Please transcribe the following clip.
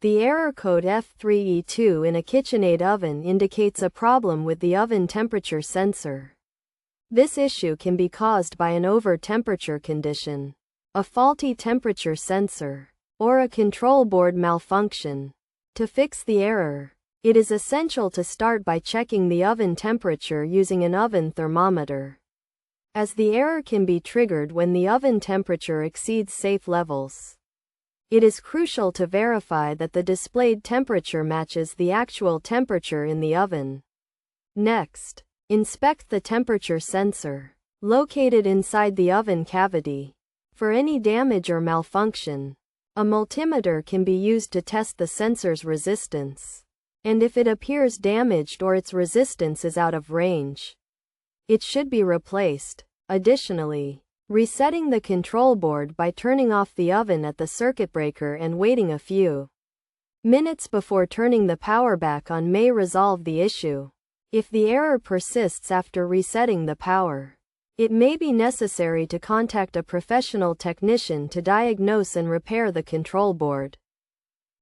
The error code F3 E2 in a KitchenAid oven indicates a problem with the oven temperature sensor. This issue can be caused by an over-temperature condition, a faulty temperature sensor, or a control board malfunction. To fix the error, it is essential to start by checking the oven temperature using an oven thermometer, as the error can be triggered when the oven temperature exceeds safe levels. It is crucial to verify that the displayed temperature matches the actual temperature in the oven. Next, inspect the temperature sensor, located inside the oven cavity. For any damage or malfunction, a multimeter can be used to test the sensor's resistance. And if it appears damaged or its resistance is out of range, it should be replaced. Additionally, resetting the control board by turning off the oven at the circuit breaker and waiting a few minutes before turning the power back on may resolve the issue. If the error persists after resetting the power, it may be necessary to contact a professional technician to diagnose and repair the control board.